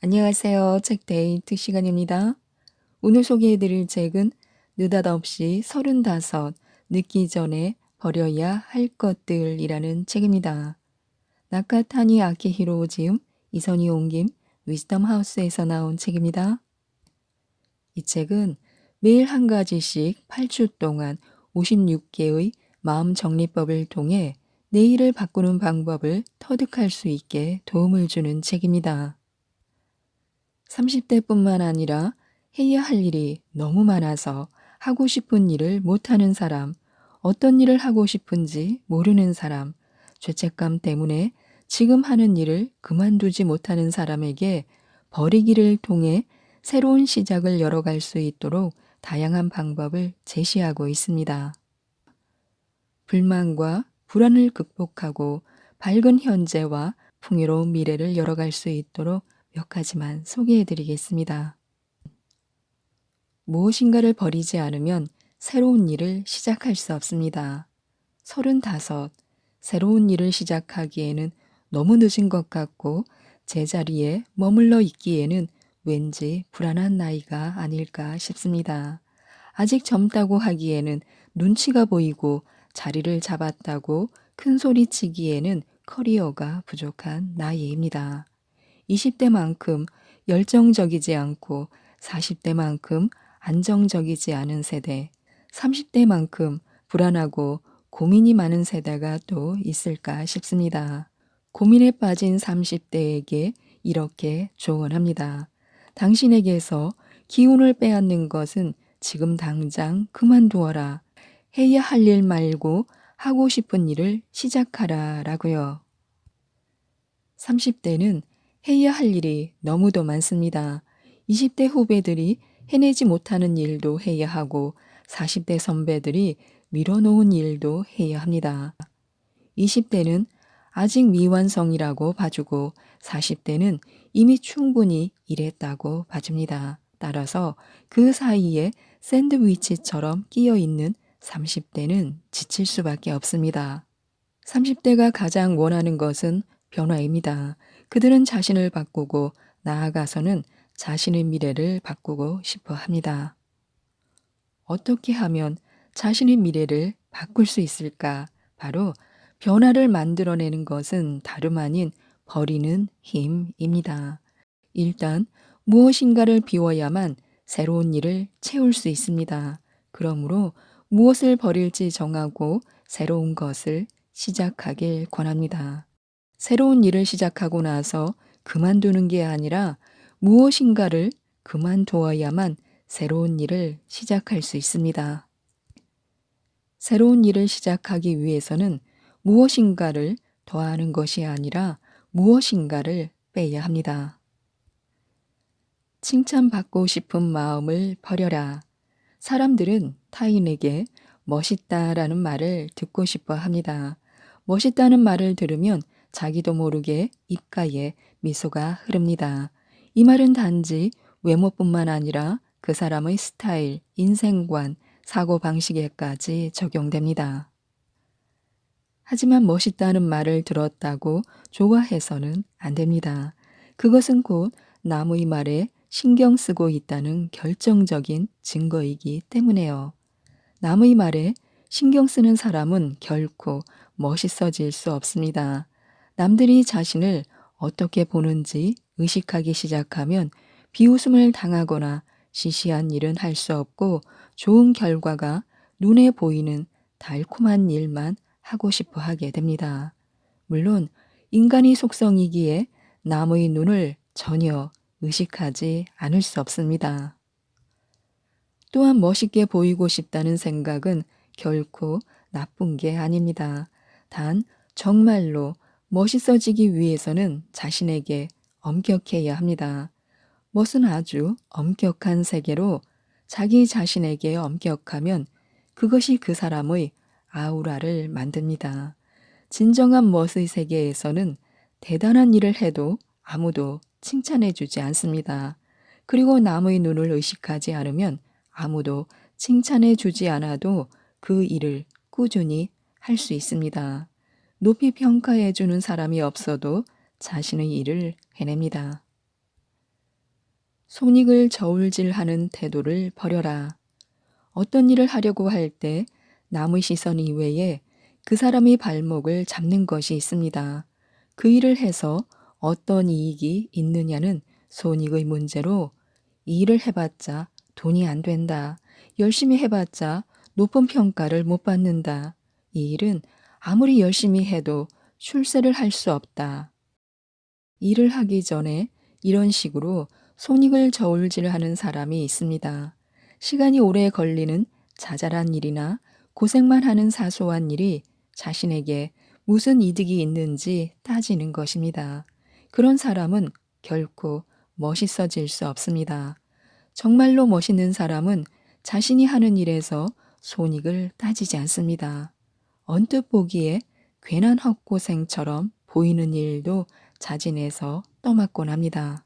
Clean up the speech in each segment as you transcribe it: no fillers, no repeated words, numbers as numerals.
안녕하세요. 책데이트 시간입니다. 오늘 소개해드릴 책은 느닷없이 35 늙기 전에 버려야 할 것들이라는 책입니다. 나카타니 아키히로 지음, 이선희 옮김, 위즈덤 하우스에서 나온 책입니다. 이 책은 매일 한 가지씩 8주 동안 56개의 마음 정리법을 통해 내일을 바꾸는 방법을 터득할 수 있게 도움을 주는 책입니다. 30대뿐만 아니라 해야 할 일이 너무 많아서 하고 싶은 일을 못하는 사람, 어떤 일을 하고 싶은지 모르는 사람, 죄책감 때문에 지금 하는 일을 그만두지 못하는 사람에게 버리기를 통해 새로운 시작을 열어갈 수 있도록 다양한 방법을 제시하고 있습니다. 불만과 불안을 극복하고 밝은 현재와 풍요로운 미래를 열어갈 수 있도록 몇 가지만 소개해 드리겠습니다. 무엇인가를 버리지 않으면 새로운 일을 시작할 수 없습니다. 35, 새로운 일을 시작하기에는 너무 늦은 것 같고 제자리에 머물러 있기에는 왠지 불안한 나이가 아닐까 싶습니다. 아직 젊다고 하기에는 눈치가 보이고 자리를 잡았다고 큰 소리치기에는 커리어가 부족한 나이입니다. 20대만큼 열정적이지 않고 40대만큼 안정적이지 않은 세대, 30대만큼 불안하고 고민이 많은 세대가 또 있을까 싶습니다. 고민에 빠진 30대에게 이렇게 조언합니다. 당신에게서 기운을 빼앗는 것은 지금 당장 그만두어라. 해야 할 일 말고 하고 싶은 일을 시작하라 라고요. 30대는 해야 할 일이 너무도 많습니다. 20대 후배들이 해내지 못하는 일도 해야 하고 40대 선배들이 미뤄놓은 일도 해야 합니다. 20대는 아직 미완성이라고 봐주고 40대는 이미 충분히 일했다고 봐줍니다. 따라서 그 사이에 샌드위치처럼 끼어 있는 30대는 지칠 수밖에 없습니다. 30대가 가장 원하는 것은 변화입니다. 그들은 자신을 바꾸고 나아가서는 자신의 미래를 바꾸고 싶어 합니다. 어떻게 하면 자신의 미래를 바꿀 수 있을까? 바로 변화를 만들어내는 것은 다름 아닌 버리는 힘입니다. 일단 무엇인가를 비워야만 새로운 일을 채울 수 있습니다. 그러므로 무엇을 버릴지 정하고 새로운 것을 시작하길 권합니다. 새로운 일을 시작하고 나서 그만두는 게 아니라 무엇인가를 그만두어야만 새로운 일을 시작할 수 있습니다. 새로운 일을 시작하기 위해서는 무엇인가를 더하는 것이 아니라 무엇인가를 빼야 합니다. 칭찬받고 싶은 마음을 버려라. 사람들은 타인에게 멋있다라는 말을 듣고 싶어 합니다. 멋있다는 말을 들으면 자기도 모르게 입가에 미소가 흐릅니다. 이 말은 단지 외모뿐만 아니라 그 사람의 스타일, 인생관, 사고방식에까지 적용됩니다. 하지만 멋있다는 말을 들었다고 좋아해서는 안 됩니다. 그것은 곧 남의 말에 신경 쓰고 있다는 결정적인 증거이기 때문에요. 남의 말에 신경 쓰는 사람은 결코 멋있어질 수 없습니다. 남들이 자신을 어떻게 보는지 의식하기 시작하면 비웃음을 당하거나 시시한 일은 할 수 없고 좋은 결과가 눈에 보이는 달콤한 일만 하고 싶어 하게 됩니다. 물론 인간의 속성이기에 남의 눈을 전혀 의식하지 않을 수 없습니다. 또한 멋있게 보이고 싶다는 생각은 결코 나쁜 게 아닙니다. 단 정말로 멋있어지기 위해서는 자신에게 엄격해야 합니다. 멋은 아주 엄격한 세계로 자기 자신에게 엄격하면 그것이 그 사람의 아우라를 만듭니다. 진정한 멋의 세계에서는 대단한 일을 해도 아무도 칭찬해 주지 않습니다. 그리고 남의 눈을 의식하지 않으면 아무도 칭찬해 주지 않아도 그 일을 꾸준히 할 수 있습니다. 높이 평가해 주는 사람이 없어도 자신의 일을 해냅니다. 손익을 저울질하는 태도를 버려라. 어떤 일을 하려고 할 때 남의 시선 이외에 그 사람의 발목을 잡는 것이 있습니다. 그 일을 해서 어떤 이익이 있느냐는 손익의 문제로 이 일을 해봤자 돈이 안 된다. 열심히 해봤자 높은 평가를 못 받는다. 이 일은 아무리 열심히 해도 출세를 할 수 없다. 일을 하기 전에 이런 식으로 손익을 저울질하는 사람이 있습니다. 시간이 오래 걸리는 자잘한 일이나 고생만 하는 사소한 일이 자신에게 무슨 이득이 있는지 따지는 것입니다. 그런 사람은 결코 멋있어질 수 없습니다. 정말로 멋있는 사람은 자신이 하는 일에서 손익을 따지지 않습니다. 언뜻 보기에 괜한 헛고생처럼 보이는 일도 자진해서 떠맡곤 합니다.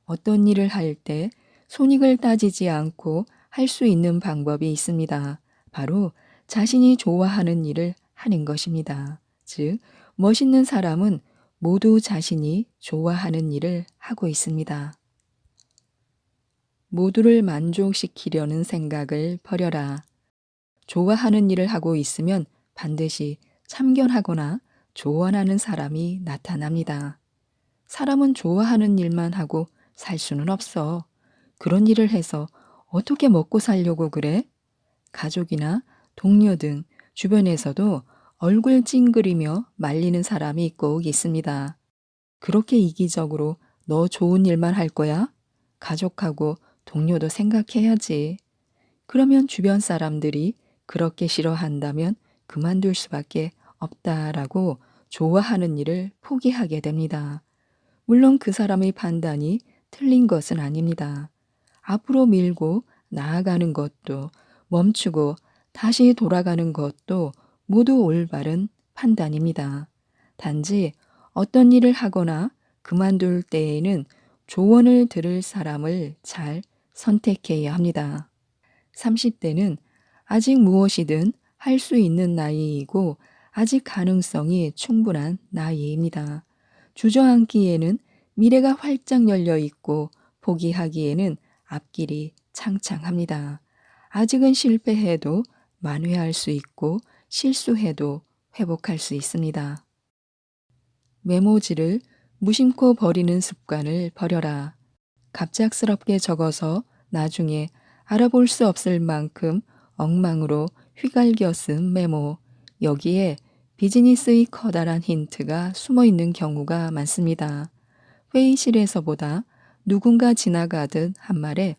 어떤 일을 할 때 손익을 따지지 않고 할 수 있는 방법이 있습니다. 바로 자신이 좋아하는 일을 하는 것입니다. 즉, 멋있는 사람은 모두 자신이 좋아하는 일을 하고 있습니다. 모두를 만족시키려는 생각을 버려라. 좋아하는 일을 하고 있으면 반드시 참견하거나 조언하는 사람이 나타납니다. 사람은 좋아하는 일만 하고 살 수는 없어. 그런 일을 해서 어떻게 먹고 살려고 그래? 가족이나 동료 등 주변에서도 얼굴 찡그리며 말리는 사람이 꼭 있습니다. 그렇게 이기적으로 너 좋은 일만 할 거야? 가족하고 동료도 생각해야지. 그러면 주변 사람들이 그렇게 싫어한다면 그만둘 수밖에 없다라고 좋아하는 일을 포기하게 됩니다. 물론 그 사람의 판단이 틀린 것은 아닙니다. 앞으로 밀고 나아가는 것도 멈추고 다시 돌아가는 것도 모두 올바른 판단입니다. 단지 어떤 일을 하거나 그만둘 때에는 조언을 들을 사람을 잘 선택해야 합니다. 30대는 아직 무엇이든 할 수 있는 나이이고 아직 가능성이 충분한 나이입니다. 주저앉기에는 미래가 활짝 열려 있고 포기하기에는 앞길이 창창합니다. 아직은 실패해도 만회할 수 있고 실수해도 회복할 수 있습니다. 메모지를 무심코 버리는 습관을 버려라. 갑작스럽게 적어서 나중에 알아볼 수 없을 만큼 엉망으로 휘갈겨 쓴 메모. 여기에 비즈니스의 커다란 힌트가 숨어 있는 경우가 많습니다. 회의실에서보다 누군가 지나가듯 한 말에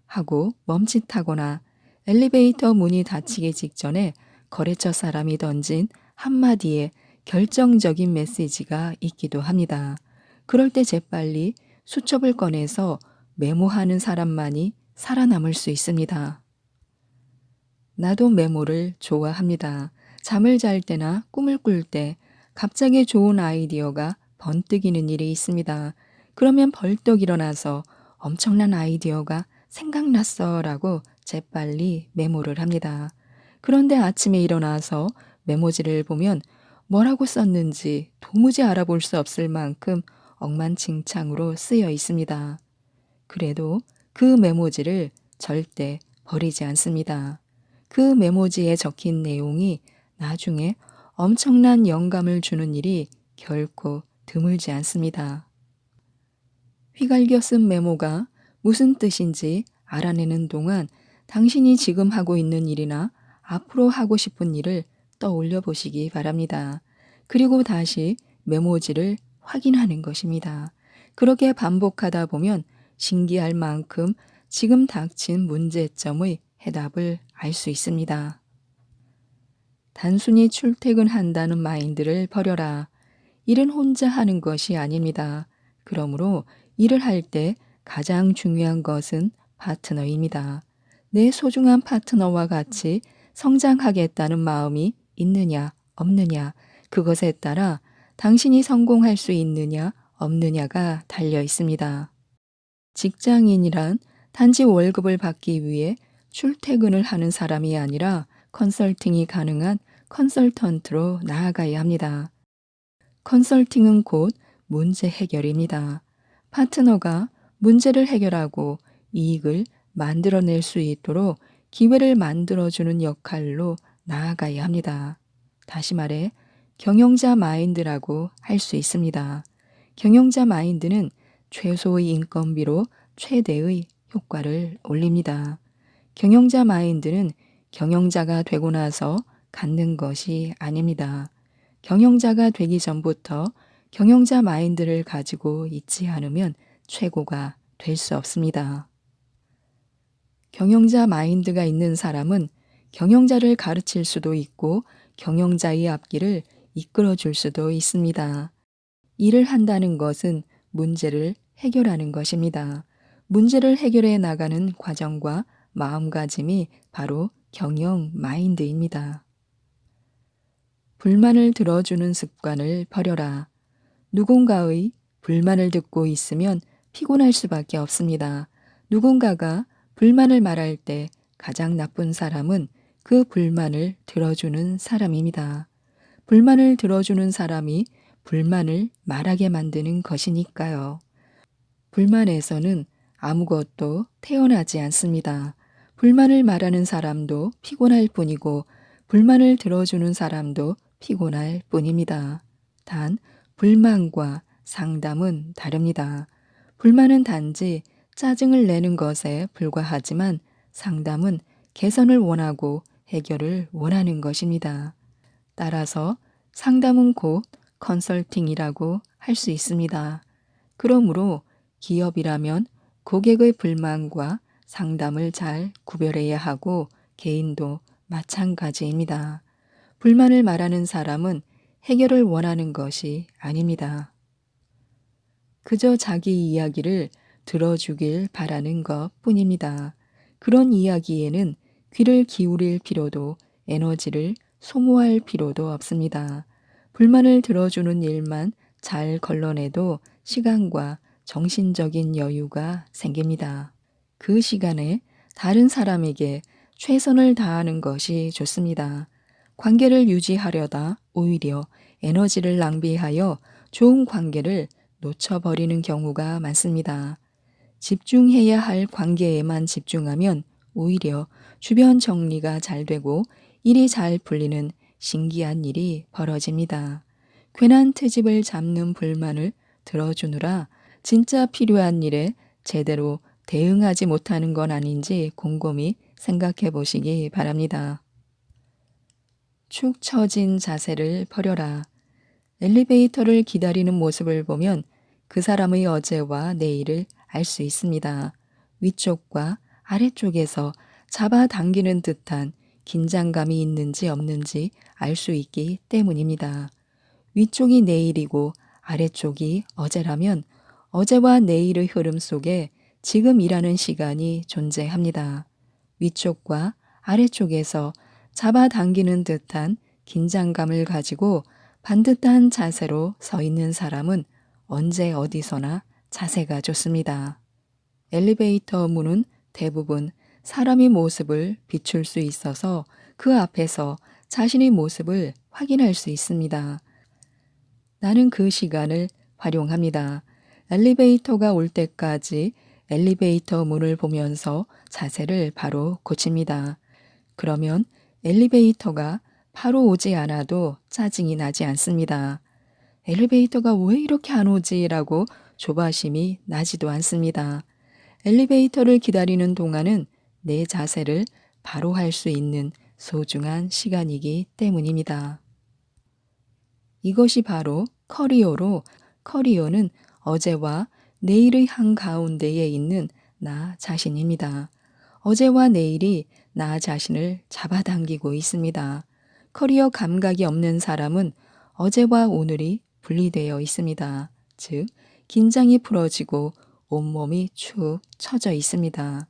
하고 멈칫하거나 엘리베이터 문이 닫히기 직전에 거래처 사람이 던진 한마디에 결정적인 메시지가 있기도 합니다. 그럴 때 재빨리 수첩을 꺼내서 메모하는 사람만이 살아남을 수 있습니다. 나도 메모를 좋아합니다. 잠을 잘 때나 꿈을 꿀 때 갑자기 좋은 아이디어가 번뜩이는 일이 있습니다. 그러면 벌떡 일어나서 엄청난 아이디어가 생각났어 라고 재빨리 메모를 합니다. 그런데 아침에 일어나서 메모지를 보면 뭐라고 썼는지 도무지 알아볼 수 없을 만큼 엉망진창으로 쓰여 있습니다. 그래도 그 메모지를 절대 버리지 않습니다. 그 메모지에 적힌 내용이 나중에 엄청난 영감을 주는 일이 결코 드물지 않습니다. 휘갈겨 쓴 메모가 무슨 뜻인지 알아내는 동안 당신이 지금 하고 있는 일이나 앞으로 하고 싶은 일을 떠올려 보시기 바랍니다. 그리고 다시 메모지를 확인하는 것입니다. 그렇게 반복하다 보면 신기할 만큼 지금 닥친 문제점의 해답을 알 수 있습니다. 단순히 출퇴근한다는 마인드를 버려라. 일은 혼자 하는 것이 아닙니다. 그러므로 일을 할 때 가장 중요한 것은 파트너입니다. 내 소중한 파트너와 같이 성장하겠다는 마음이 있느냐, 없느냐, 그것에 따라 당신이 성공할 수 있느냐, 없느냐가 달려 있습니다. 직장인이란 단지 월급을 받기 위해 출퇴근을 하는 사람이 아니라 컨설팅이 가능한 컨설턴트로 나아가야 합니다. 컨설팅은 곧 문제 해결입니다. 파트너가 문제를 해결하고 이익을 만들어낼 수 있도록 기회를 만들어주는 역할로 나아가야 합니다. 다시 말해 경영자 마인드라고 할 수 있습니다. 경영자 마인드는 최소의 인건비로 최대의 효과를 올립니다. 경영자 마인드는 경영자가 되고 나서 갖는 것이 아닙니다. 경영자가 되기 전부터 경영자 마인드를 가지고 있지 않으면 최고가 될 수 없습니다. 경영자 마인드가 있는 사람은 경영자를 가르칠 수도 있고 경영자의 앞길을 이끌어 줄 수도 있습니다. 일을 한다는 것은 문제를 해결하는 것입니다. 문제를 해결해 나가는 과정과 마음가짐이 바로 경영 마인드입니다. 불만을 들어주는 습관을 버려라. 누군가의 불만을 듣고 있으면 피곤할 수밖에 없습니다. 누군가가 불만을 말할 때 가장 나쁜 사람은 그 불만을 들어주는 사람입니다. 불만을 들어주는 사람이 불만을 말하게 만드는 것이니까요. 불만에서는 아무것도 태어나지 않습니다. 불만을 말하는 사람도 피곤할 뿐이고 불만을 들어주는 사람도 피곤할 뿐입니다. 단, 불만과 상담은 다릅니다. 불만은 단지 짜증을 내는 것에 불과하지만 상담은 개선을 원하고 해결을 원하는 것입니다. 따라서 상담은 곧 컨설팅이라고 할 수 있습니다. 그러므로 기업이라면 고객의 불만과 상담을 잘 구별해야 하고 개인도 마찬가지입니다. 불만을 말하는 사람은 해결을 원하는 것이 아닙니다. 그저 자기 이야기를 들어주길 바라는 것 뿐입니다. 그런 이야기에는 귀를 기울일 필요도 에너지를 소모할 필요도 없습니다. 불만을 들어주는 일만 잘 걸러내도 시간과 정신적인 여유가 생깁니다. 그 시간에 다른 사람에게 최선을 다하는 것이 좋습니다. 관계를 유지하려다 오히려 에너지를 낭비하여 좋은 관계를 놓쳐버리는 경우가 많습니다. 집중해야 할 관계에만 집중하면 오히려 주변 정리가 잘 되고 일이 잘 풀리는 신기한 일이 벌어집니다. 괜한 트집을 잡는 불만을 들어주느라 진짜 필요한 일에 제대로 대응하지 못하는 건 아닌지 곰곰이 생각해 보시기 바랍니다. 축 처진 자세를 버려라. 엘리베이터를 기다리는 모습을 보면 그 사람의 어제와 내일을 알 수 있습니다. 위쪽과 아래쪽에서 잡아당기는 듯한 긴장감이 있는지 없는지 알 수 있기 때문입니다. 위쪽이 내일이고 아래쪽이 어제라면 어제와 내일의 흐름 속에 지금이라는 시간이 존재합니다. 위쪽과 아래쪽에서 잡아당기는 듯한 긴장감을 가지고 반듯한 자세로 서 있는 사람은 언제 어디서나 자세가 좋습니다. 엘리베이터 문은 대부분 사람의 모습을 비출 수 있어서 그 앞에서 자신의 모습을 확인할 수 있습니다. 나는 그 시간을 활용합니다. 엘리베이터가 올 때까지 엘리베이터 문을 보면서 자세를 바로 고칩니다. 그러면 엘리베이터가 바로 오지 않아도 짜증이 나지 않습니다. 엘리베이터가 왜 이렇게 안 오지라고 조바심이 나지도 않습니다. 엘리베이터를 기다리는 동안은 내 자세를 바로 할 수 있는 소중한 시간이기 때문입니다. 이것이 바로 커리어로 커리어는 어제와 내일의 한가운데에 있는 나 자신입니다. 어제와 내일이 나 자신을 잡아당기고 있습니다. 커리어 감각이 없는 사람은 어제와 오늘이 분리되어 있습니다. 즉, 긴장이 풀어지고 온몸이 축 처져 있습니다.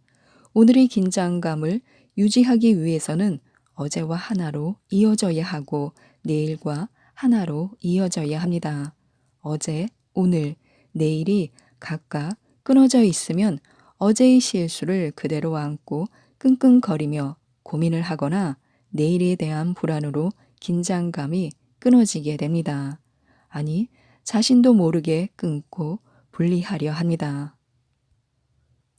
오늘의 긴장감을 유지하기 위해서는 어제와 하나로 이어져야 하고 내일과 하나로 이어져야 합니다. 어제, 오늘, 내일이 각각 끊어져 있으면 어제의 실수를 그대로 안고 끙끙거리며 고민을 하거나 내일에 대한 불안으로 긴장감이 끊어지게 됩니다. 아니, 자신도 모르게 끊고 분리하려 합니다.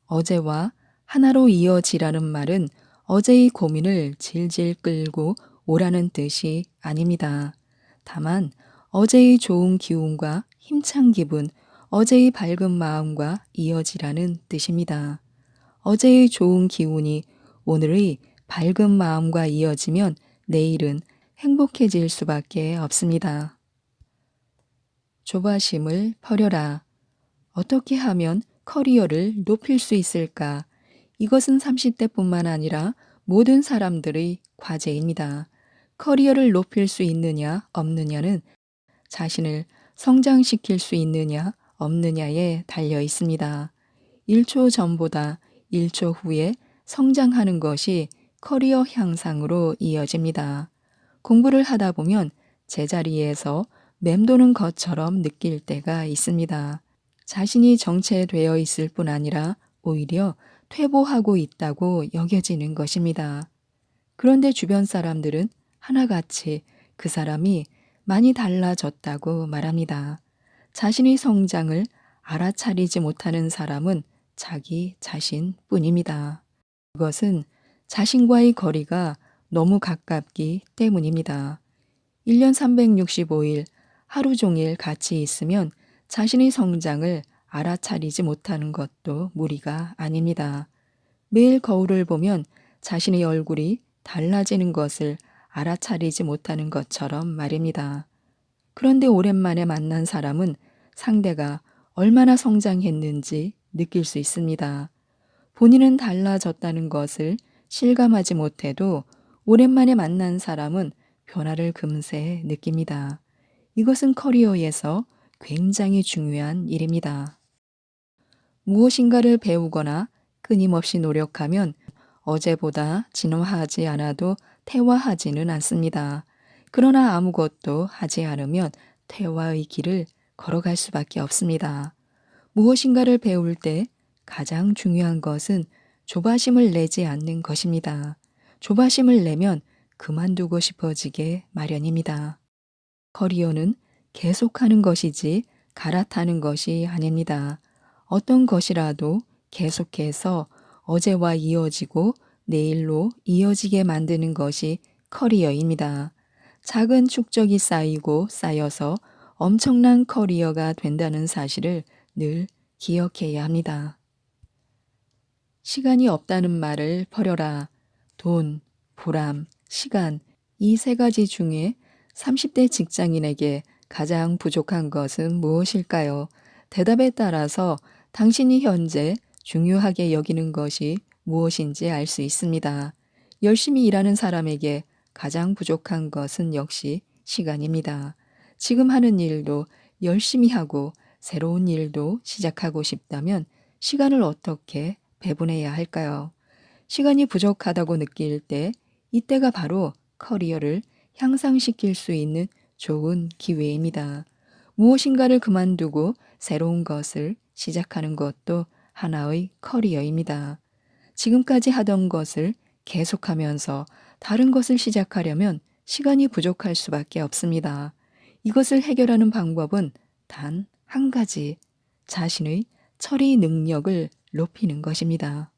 어제와 하나로 이어지라는 말은 어제의 고민을 질질 끌고 오라는 뜻이 아닙니다. 다만 어제의 좋은 기운과 힘찬 기분, 어제의 밝은 마음과 이어지라는 뜻입니다. 어제의 좋은 기운이 오늘의 밝은 마음과 이어지면 내일은 행복해질 수밖에 없습니다. 조바심을 버려라. 어떻게 하면 커리어를 높일 수 있을까? 이것은 30대뿐만 아니라 모든 사람들의 과제입니다. 커리어를 높일 수 있느냐, 없느냐는 자신을 성장시킬 수 있느냐, 없느냐에 달려 있습니다. 1초 전보다 1초 후에 성장하는 것이 커리어 향상으로 이어집니다. 공부를 하다 보면 제자리에서 맴도는 것처럼 느낄 때가 있습니다. 자신이 정체되어 있을 뿐 아니라 오히려 퇴보하고 있다고 여겨지는 것입니다. 그런데 주변 사람들은 하나같이 그 사람이 많이 달라졌다고 말합니다. 자신의 성장을 알아차리지 못하는 사람은 자기 자신 뿐입니다. 그것은 자신과의 거리가 너무 가깝기 때문입니다. 1년 365일 하루 종일 같이 있으면 자신의 성장을 알아차리지 못하는 것도 무리가 아닙니다. 매일 거울을 보면 자신의 얼굴이 달라지는 것을 알아차리지 못하는 것처럼 말입니다. 그런데 오랜만에 만난 사람은 상대가 얼마나 성장했는지 느낄 수 있습니다. 본인은 달라졌다는 것을 실감하지 못해도 오랜만에 만난 사람은 변화를 금세 느낍니다. 이것은 커리어에서 굉장히 중요한 일입니다. 무엇인가를 배우거나 끊임없이 노력하면 어제보다 진화하지 않아도 퇴화하지는 않습니다. 그러나 아무것도 하지 않으면 퇴화의 길을 걸어갈 수밖에 없습니다. 무엇인가를 배울 때 가장 중요한 것은 조바심을 내지 않는 것입니다. 조바심을 내면 그만두고 싶어지게 마련입니다. 커리어는 계속하는 것이지 갈아타는 것이 아닙니다. 어떤 것이라도 계속해서 어제와 이어지고 내일로 이어지게 만드는 것이 커리어입니다. 작은 축적이 쌓이고 쌓여서 엄청난 커리어가 된다는 사실을 늘 기억해야 합니다. 시간이 없다는 말을 버려라. 돈, 보람, 시간, 이 세 가지 중에 30대 직장인에게 가장 부족한 것은 무엇일까요? 대답에 따라서 당신이 현재 중요하게 여기는 것이 무엇인지 알 수 있습니다. 열심히 일하는 사람에게 가장 부족한 것은 역시 시간입니다. 지금 하는 일도 열심히 하고 새로운 일도 시작하고 싶다면 시간을 어떻게 배분해야 할까요? 시간이 부족하다고 느낄 때 이때가 바로 커리어를 향상시킬 수 있는 좋은 기회입니다. 무엇인가를 그만두고 새로운 것을 시작하는 것도 하나의 커리어입니다. 지금까지 하던 것을 계속하면서 다른 것을 시작하려면 시간이 부족할 수밖에 없습니다. 이것을 해결하는 방법은 단 한 가지, 자신의 처리 능력을 높이는 것입니다.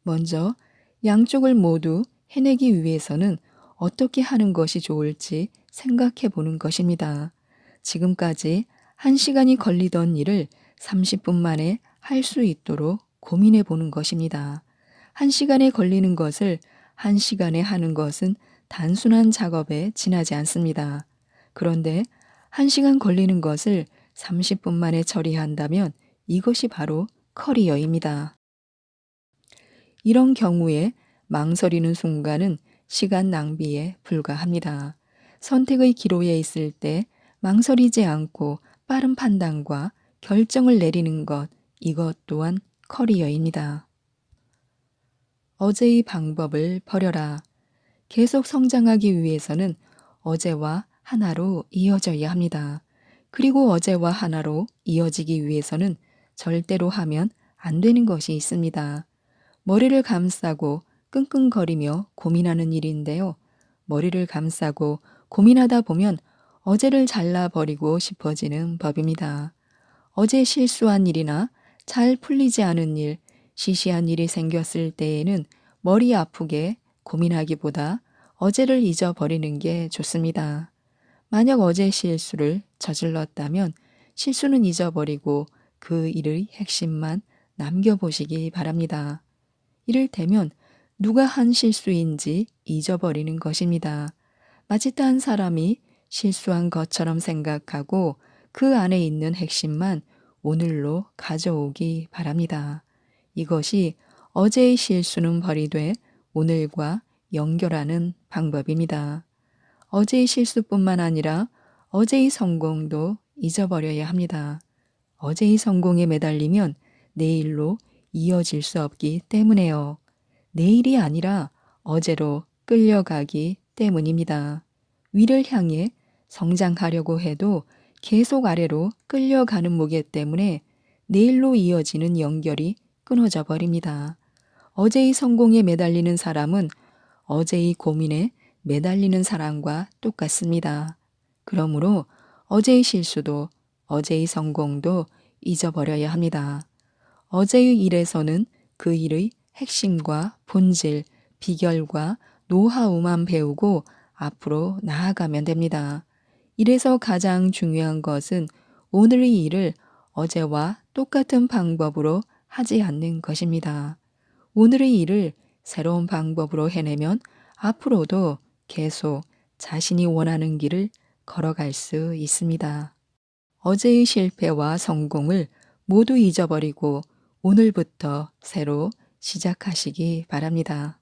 먼저 양쪽을 모두 해내기 위해서는 어떻게 하는 것이 좋을지 생각해 보는 것입니다. 지금까지 1시간이 걸리던 일을 30분 만에 할 수 있도록 고민해 보는 것입니다. 1시간에 걸리는 것을 1시간에 하는 것은 단순한 작업에 지나지 않습니다. 그런데 1시간 걸리는 것을 30분 만에 처리한다면 이것이 바로 커리어입니다. 이런 경우에 망설이는 순간은 시간 낭비에 불과합니다. 선택의 기로에 있을 때 망설이지 않고 빠른 판단과 결정을 내리는 것, 이것 또한 커리어입니다. 어제의 방법을 버려라. 계속 성장하기 위해서는 어제와 하나로 이어져야 합니다. 그리고 어제와 하나로 이어지기 위해서는 절대로 하면 안 되는 것이 있습니다. 머리를 감싸고 끙끙거리며 고민하는 일인데요. 머리를 감싸고 고민하다 보면 어제를 잘라버리고 싶어지는 법입니다. 어제 실수한 일이나 잘 풀리지 않은 일, 시시한 일이 생겼을 때에는 머리 아프게 고민하기보다 어제를 잊어버리는 게 좋습니다. 만약 어제 실수를 저질렀다면 실수는 잊어버리고 그 일의 핵심만 남겨보시기 바랍니다. 이를테면 누가 한 실수인지 잊어버리는 것입니다. 마치 딴 사람이 실수한 것처럼 생각하고 그 안에 있는 핵심만 오늘로 가져오기 바랍니다. 이것이 어제의 실수는 버리되 오늘과 연결하는 방법입니다. 어제의 실수뿐만 아니라 어제의 성공도 잊어버려야 합니다. 어제의 성공에 매달리면 내일로 이어질 수 없기 때문에요. 내일이 아니라 어제로 끌려가기 때문입니다. 위를 향해 성장하려고 해도 계속 아래로 끌려가는 무게 때문에 내일로 이어지는 연결이 끊어져 버립니다. 어제의 성공에 매달리는 사람은 어제의 고민에 매달리는 사람과 똑같습니다. 그러므로 어제의 실수도 어제의 성공도 잊어버려야 합니다. 어제의 일에서는 그 일의 핵심과 본질, 비결과 노하우만 배우고 앞으로 나아가면 됩니다. 이래서 가장 중요한 것은 오늘의 일을 어제와 똑같은 방법으로 하지 않는 것입니다. 오늘의 일을 새로운 방법으로 해내면 앞으로도 계속 자신이 원하는 길을 걸어갈 수 있습니다. 어제의 실패와 성공을 모두 잊어버리고 오늘부터 새로 시작하시기 바랍니다.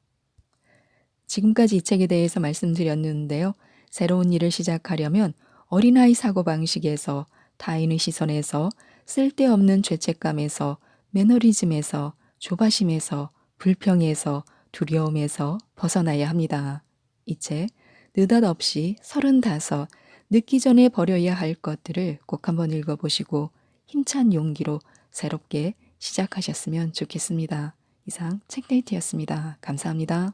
지금까지 이 책에 대해서 말씀드렸는데요. 새로운 일을 시작하려면 어린아이 사고방식에서 타인의 시선에서 쓸데없는 죄책감에서 매너리즘에서 조바심에서 불평에서 두려움에서 벗어나야 합니다. 이 책 느닷없이 35 늦기 전에 버려야 할 것들을 꼭 한번 읽어보시고 힘찬 용기로 새롭게 시작하셨으면 좋겠습니다. 이상 책데이트였습니다. 감사합니다.